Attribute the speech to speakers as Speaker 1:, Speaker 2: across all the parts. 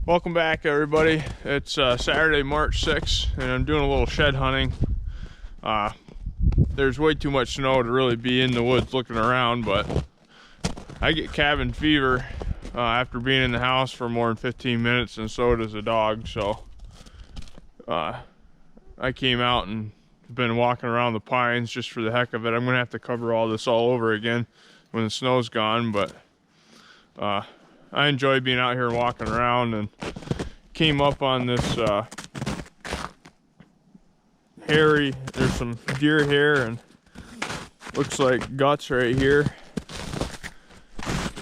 Speaker 1: Welcome back, everybody. It's Saturday, March 6th, and I'm doing a little shed hunting. There's way too much snow to really be in the woods looking around, but I get cabin fever after being in the house for more than 15 minutes, and so does the dog. So I came out and been walking around the pines just for the heck of it. I'm gonna have to cover all this all over again when the snow's gone, but I enjoy being out here walking around, and came up on this hairy, there's some deer hair and looks like guts right here.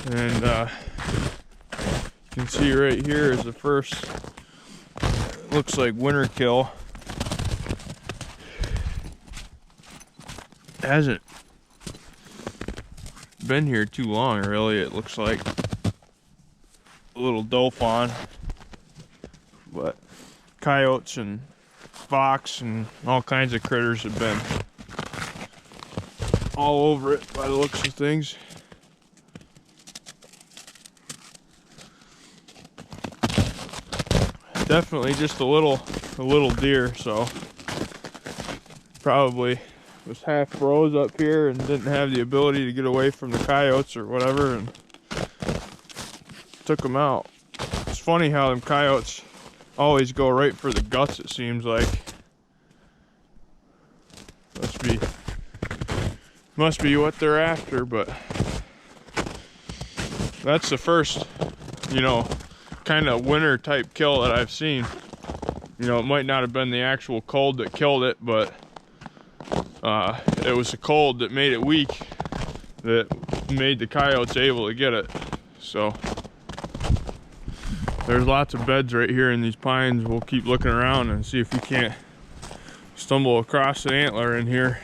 Speaker 1: And you can see right here is the first, looks like winter kill. Hasn't been here too long, really. It looks like a little doe fawn, but coyotes and fox and all kinds of critters have been all over it by the looks of things. Definitely just a little deer, so probably was half froze up here and didn't have the ability to get away from the coyotes or whatever, and took them out. It's funny how them coyotes always go right for the guts, it seems like. Must be what they're after, but that's the first, kind of winter type kill that I've seen. It might not have been the actual cold that killed it, but it was the cold that made it weak that made the coyotes able to get it. So there's lots of beds right here in these pines. We'll keep looking around and see if we can't stumble across an antler in here.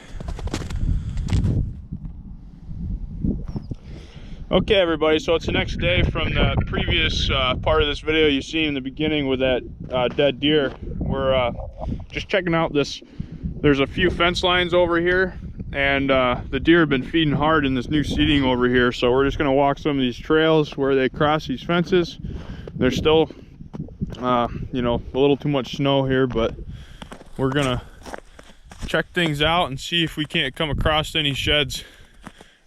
Speaker 1: Okay, everybody, so it's the next day from the previous part of this video you see in the beginning with that dead deer. We're just checking out this. There's a few fence lines over here, and the deer have been feeding hard in this new seating over here, so we're just going to walk some of these trails where they cross these fences. There's still a little too much snow here, but we're gonna check things out and see if we can't come across any sheds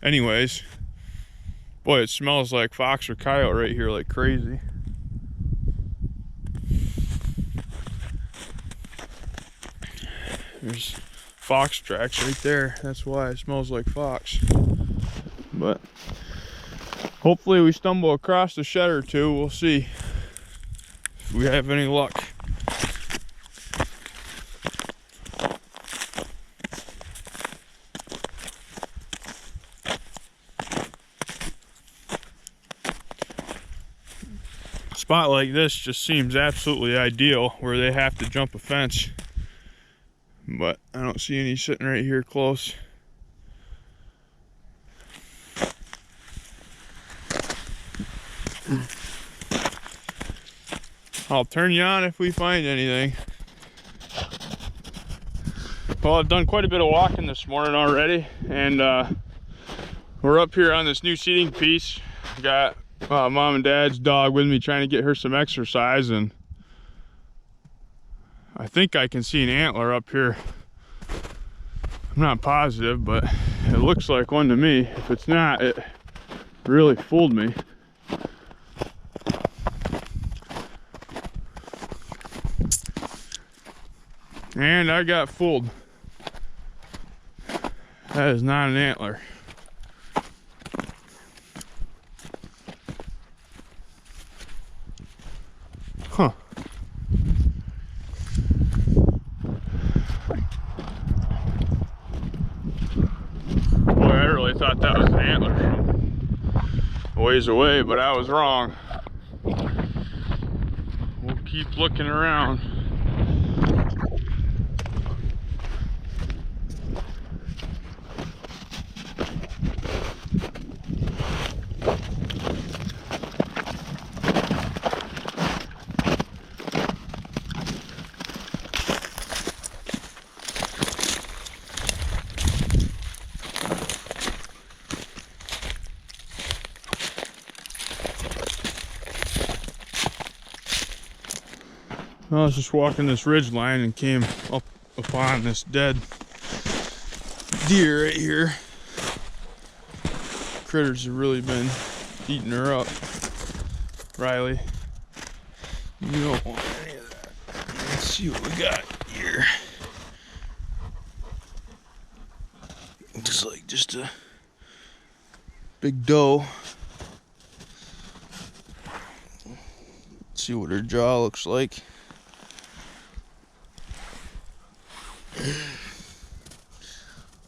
Speaker 1: anyways. Boy, it smells like fox or coyote right here like crazy. There's fox tracks right there. That's why it smells like fox. But hopefully we stumble across a shed or two. We'll see if we have any luck. A spot like this just seems absolutely ideal, where they have to jump a fence. But I don't see any sitting right here close. I'll turn you on if we find anything. Well, I've done quite a bit of walking this morning already, and we're up here on this new seating piece. Got mom and dad's dog with me trying to get her some exercise, and I think I can see an antler up here. I'm not positive, but it looks like one to me. If it's not, it really fooled me. And I got fooled. That is not an antler. Huh. Boy, I really thought that was an antler from a ways away, but I was wrong. We'll keep looking around. I was just walking this ridge line and came up upon this dead deer right here. Critters have really been eating her up. Riley, you don't want any of that. Let's see what we got here. Looks like just a big doe. Let's see what her jaw looks like.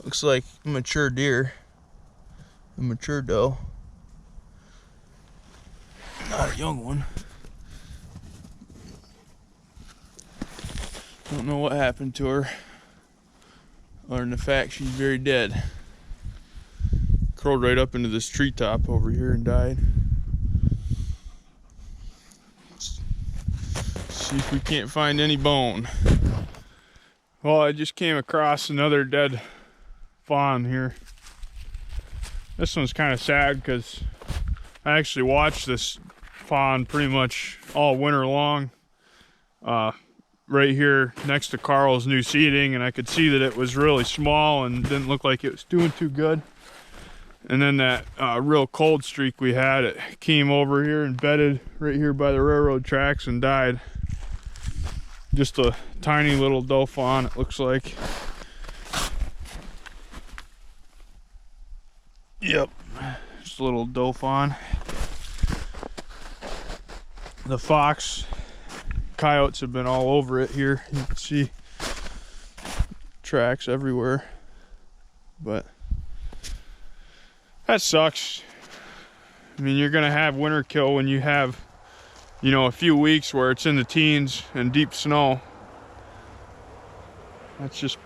Speaker 1: Looks like a mature deer, a mature doe, not a young one. Don't know what happened to her, other than the fact she's very dead. Crawled right up into this treetop over here and died. Let's see if we can't find any bone. Well, I just came across another dead fawn here. This one's kind of sad because I actually watched this fawn pretty much all winter long. Right here next to Carl's new seeding, and I could see that it was really small and didn't look like it was doing too good. And then that real cold streak we had, it came over here and bedded right here by the railroad tracks and died. Just a tiny little doe fawn, it looks like. Yep, just a little doe fawn. The fox, coyotes have been all over it here. You can see tracks everywhere, but that sucks. I mean, you're gonna have winter kill when you have, you know, a few weeks where it's in the teens and deep snow. That's just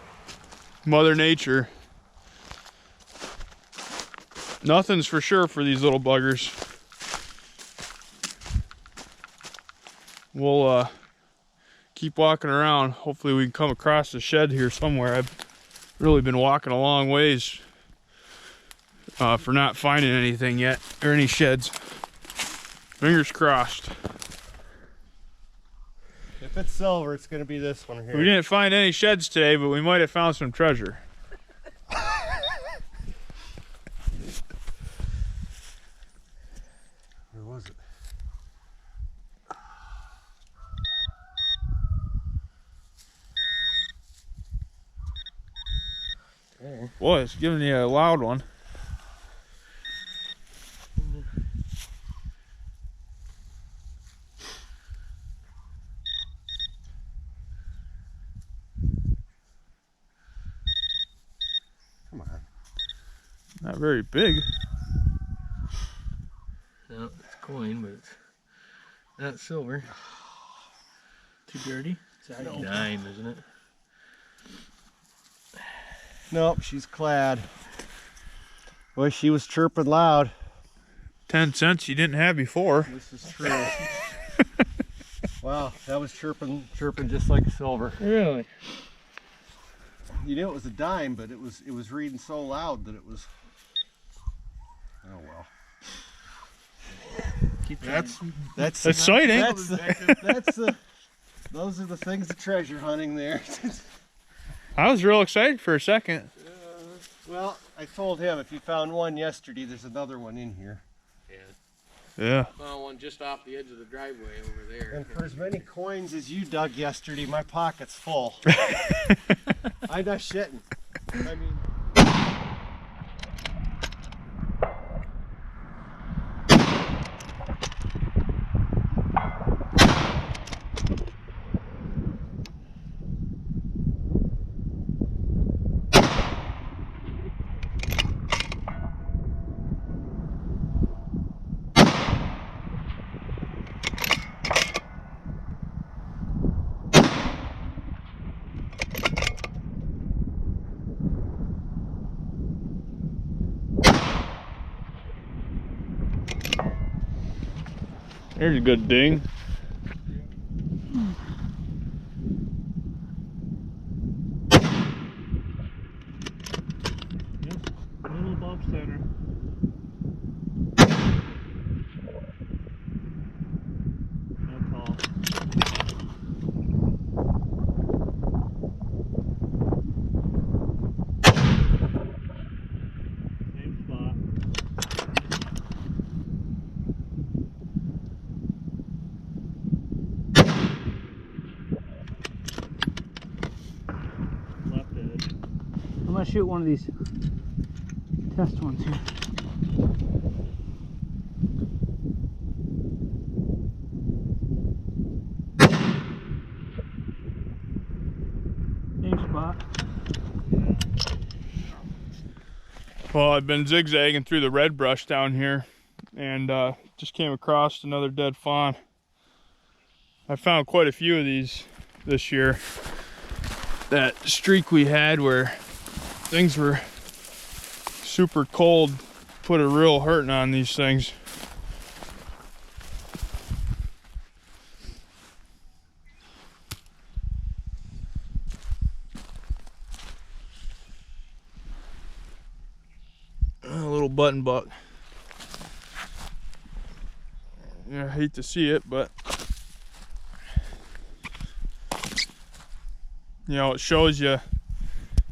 Speaker 1: Mother Nature. Nothing's for sure for these little buggers. We'll keep walking around. Hopefully we can come across a shed here somewhere. I've really been walking a long ways for not finding anything yet, or any sheds. Fingers crossed.
Speaker 2: If it's silver, it's going to be this one here.
Speaker 1: We didn't find any sheds today, but we might have found some treasure.
Speaker 2: Where was it? There.
Speaker 1: Boy, it's giving you a loud one.
Speaker 2: Come on.
Speaker 1: Not very big.
Speaker 3: No, it's coin, but it's not silver. Too dirty? It's a dime, isn't it?
Speaker 2: Nope, she's clad. Boy, she was chirping loud.
Speaker 1: 10 cents you didn't have before.
Speaker 2: This is true. Wow, that was chirping just like a silver.
Speaker 3: Really?
Speaker 2: You knew it was a dime, but it was reading so loud that it was. Oh well. That's
Speaker 1: exciting.
Speaker 2: Those are the things of treasure hunting there.
Speaker 1: I was real excited for a second.
Speaker 2: Well, I told him if you found one yesterday, there's another one in here.
Speaker 1: Yeah.
Speaker 3: Found one just off the edge of the driveway over there.
Speaker 2: And for as many coins as you dug yesterday, my pocket's full. I'm not shitting. I mean.
Speaker 1: There's a good ding.
Speaker 3: Yep, little bump center. That's all.
Speaker 4: to shoot one of these test ones here. Same spot.
Speaker 1: Well, I've been zigzagging through the red brush down here and just came across another dead fawn. I found quite a few of these this year. That streak we had where things were super cold put a real hurting on these things. A little button buck. Yeah, I hate to see it, but you know, it shows you,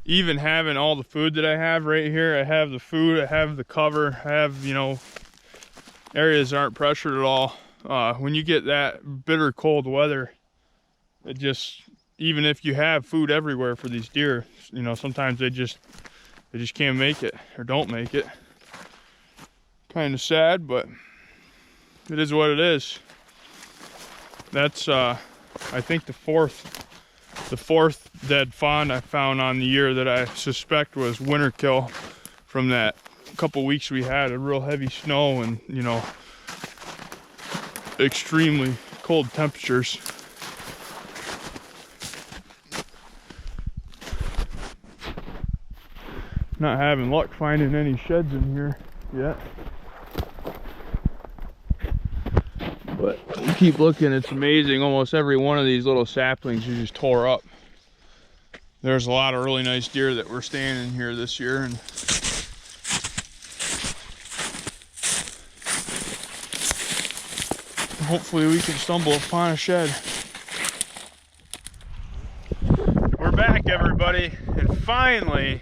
Speaker 1: even having all the food that I have right here, I have the food, I have the cover, I have, you know, areas aren't pressured at all. When you get that bitter cold weather, it just, even if you have food everywhere for these deer, you know, sometimes they just can't make it or don't make it. Kind of sad, but it is what it is. That's I think the fourth dead fawn I found on the year that I suspect was winter kill from that couple weeks we had a real heavy snow and, you know, extremely cold temperatures. Not having luck finding any sheds in here yet. But you keep looking, it's amazing. Almost every one of these little saplings you just tore up. There's a lot of really nice deer that were staying in here this year, and hopefully we can stumble upon a shed. We're back, everybody, and finally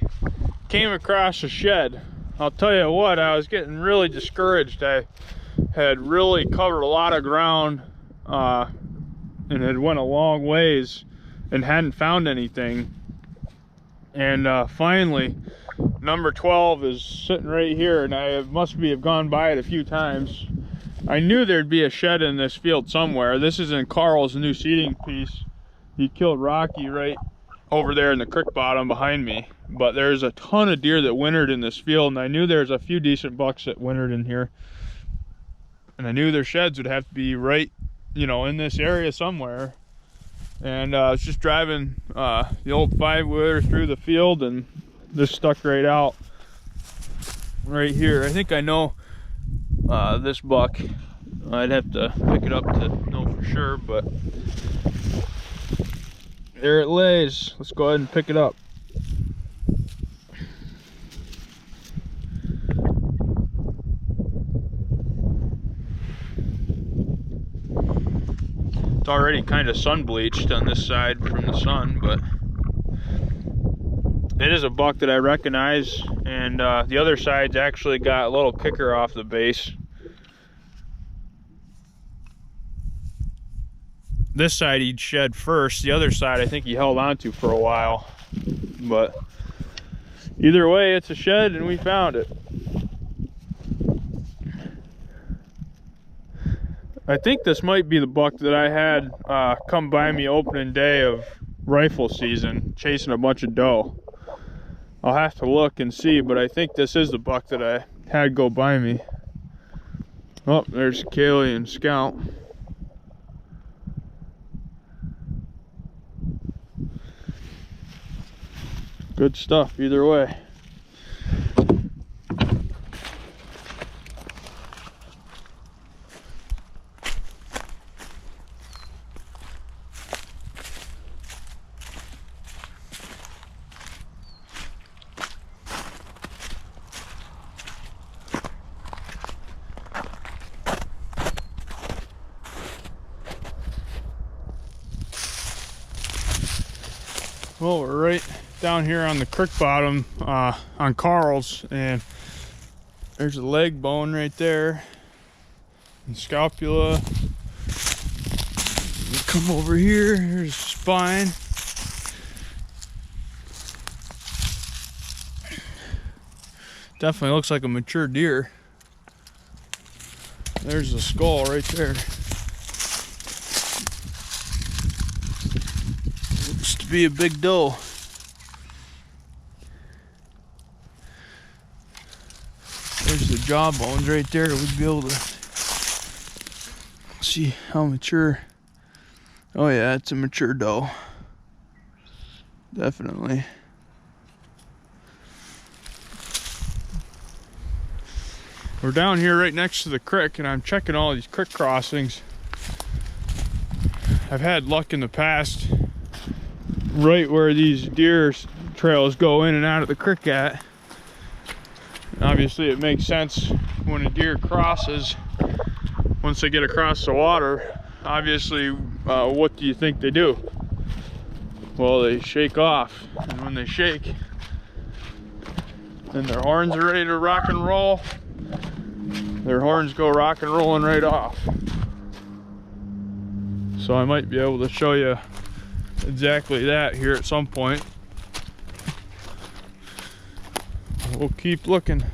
Speaker 1: came across a shed. I'll tell you what, I was getting really discouraged. I had really covered a lot of ground and had went a long ways and hadn't found anything. And finally, number 12 is sitting right here, and I must have gone by it a few times. I knew there'd be a shed in this field somewhere. This is in Carl's new seeding piece. He killed Rocky right over there in the creek bottom behind me. But there's a ton of deer that wintered in this field, and I knew there's a few decent bucks that wintered in here. And I knew their sheds would have to be right, you know, in this area somewhere. And I was just driving the old 5-wheeler through the field, and this stuck right out right here. I think I know this buck. I'd have to pick it up to know for sure, but there it lays. Let's go ahead and pick it up. It's already kind of sun bleached on this side from the sun, but it is a buck that I recognize, and the other side's actually got a little kicker off the base. This side he'd shed first, the other side I think he held on to for a while. But either way, it's a shed and we found it. I think this might be the buck that I had come by me opening day of rifle season, chasing a bunch of doe. I'll have to look and see, but I think this is the buck that I had go by me. Oh, there's Kaylee and Scout. Good stuff either way. Well, we're right down here on the creek bottom on Carl's, and there's a leg bone right there and scapula. We come over here, here's the spine. Definitely looks like a mature deer. There's the skull right there. Looks to be a big doe. There's the jaw bones right there. We'd be able to see how mature. Oh yeah, it's a mature doe. Definitely. We're down here right next to the creek, and I'm checking all these creek crossings. I've had luck in the past, right where these deer trails go in and out of the creek at. Obviously it makes sense when a deer crosses, once they get across the water, obviously what do you think they do? Well, they shake off, and when they shake, then their horns are ready to rock and roll. Their horns go rock and rolling right off. So I might be able to show you exactly that here at some point. We'll keep looking.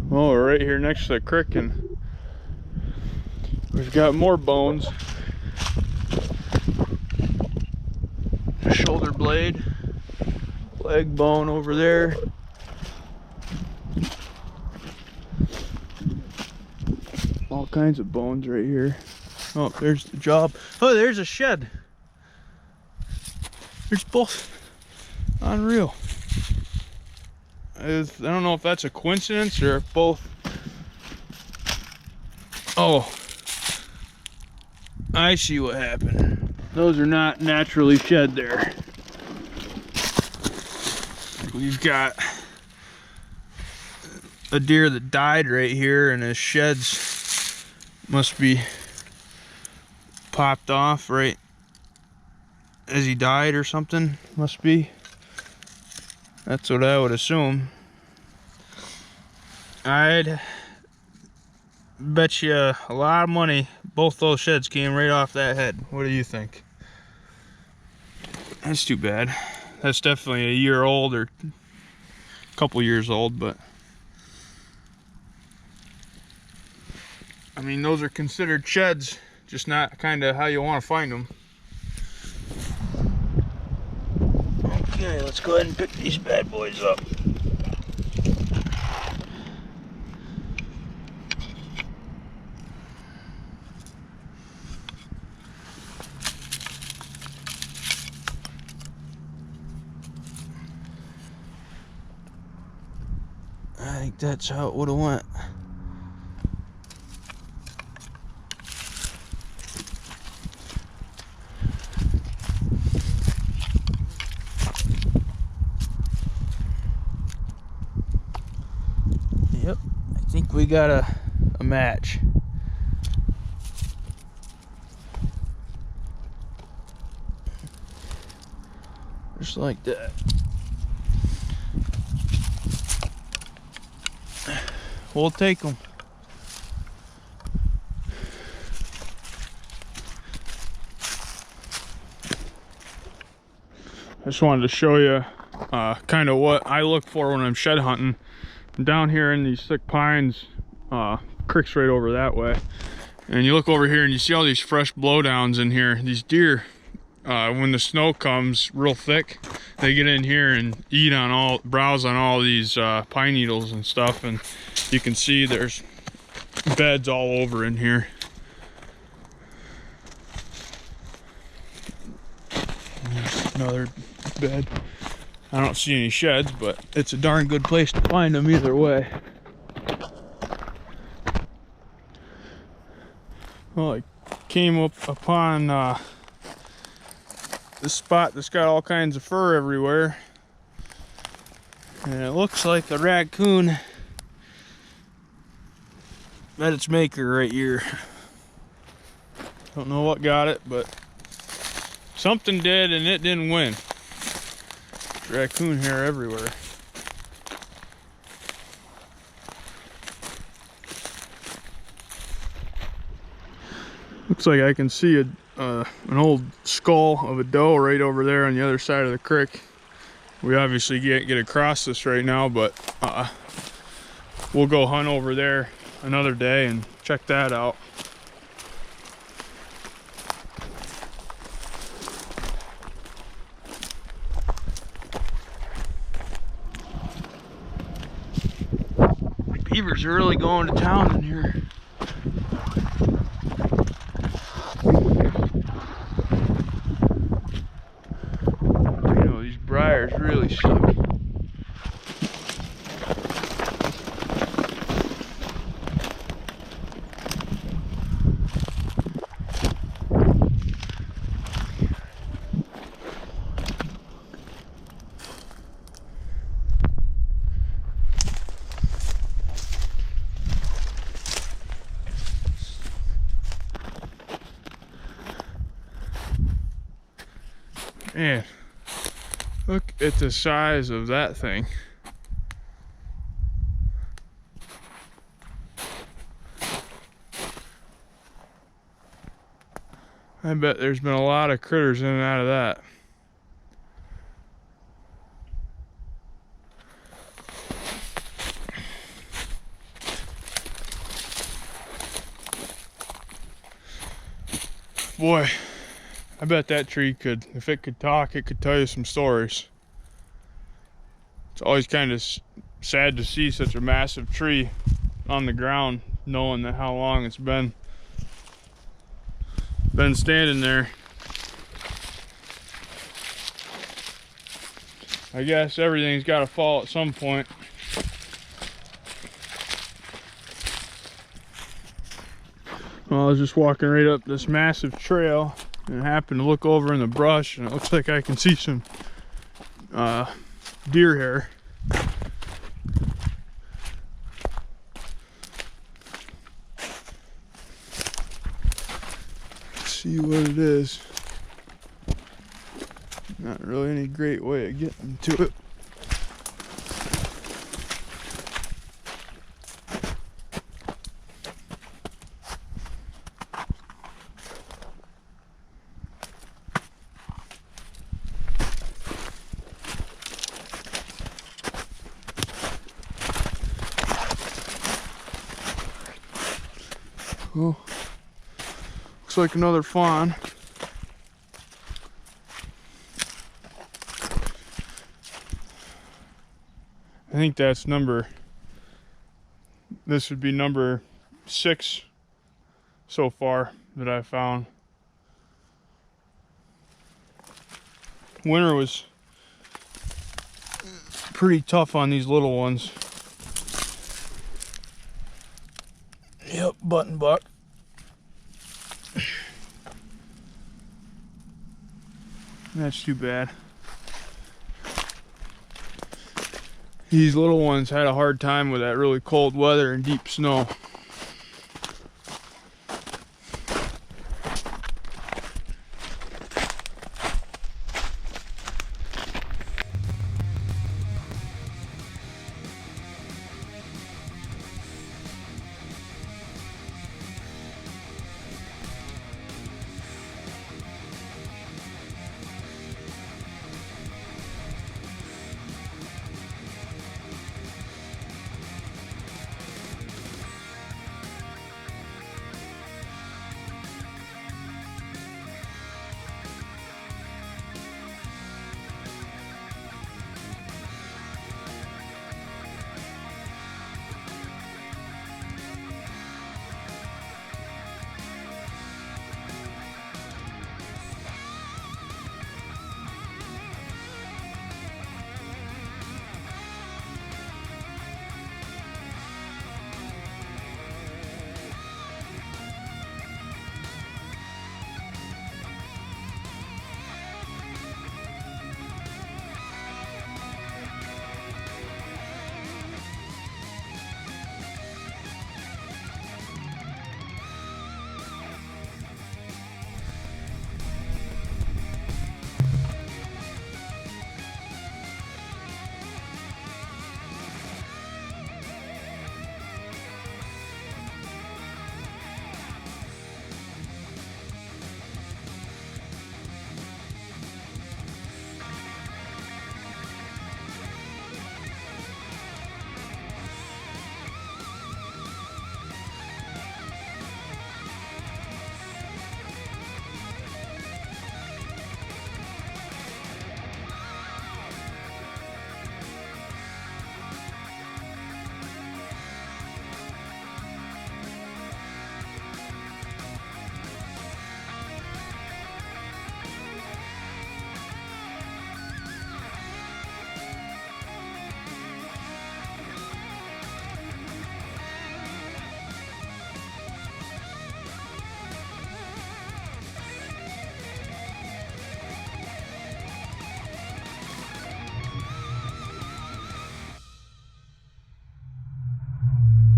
Speaker 1: Well, we're right here next to the creek, and we've got more bones. A shoulder blade, leg bone over there. All kinds of bones right here. Oh, there's the job. Oh, there's a shed. There's both. Unreal. I don't know if that's a coincidence or if both. Oh, I see what happened. Those are not naturally shed there. We've got a deer that died right here, and his sheds must be popped off right as he died or something. Must be. That's what I would assume. I'd bet you a lot of money both those sheds came right off that head. What do you think? That's too bad. That's definitely a year old or a couple years old, but I mean, those are considered sheds, just not kind of how you want to find them. Okay, let's go ahead and pick these bad boys up. I think that's how it would have went. Yep, I think we got a match. Just like that. We'll take them. I just wanted to show you kind of what I look for when I'm shed hunting. Down here in these thick pines, creek's right over that way, and you look over here and you see all these fresh blowdowns in here. These deer, when the snow comes real thick, they get in here and eat on all, browse on all these pine needles and stuff, and you can see there's beds all over in here. There's another bed. I don't see any sheds, but it's a darn good place to find them either way. Well, I came up upon this spot that's got all kinds of fur everywhere, and it looks like the raccoon met its maker right here. Don't know what got it, but something did, and it didn't win. Raccoon hair everywhere. Looks like I can see an old skull of a doe right over there on the other side of the creek. We obviously can't get across this right now, but we'll go hunt over there another day and check that out. Beavers are really going to town in here. You know, these briars really suck. Man, look at the size of that thing. I bet there's been a lot of critters in and out of that. Boy, I bet that tree could, if it could talk, it could tell you some stories. It's always kind of sad to see such a massive tree on the ground, knowing that how long it's been standing there. I guess everything's got to fall at some point. Well, I was just walking right up this massive trail and I happened to look over in the brush and it looks like I can see some deer hair. Let's see what it is. Not really any great way of getting to it. Well, looks like another fawn. I think that's this would be number 6 so far that I found. Winter was pretty tough on these little ones. Yep, button buck. That's too bad. These little ones had a hard time with that really cold weather and deep snow.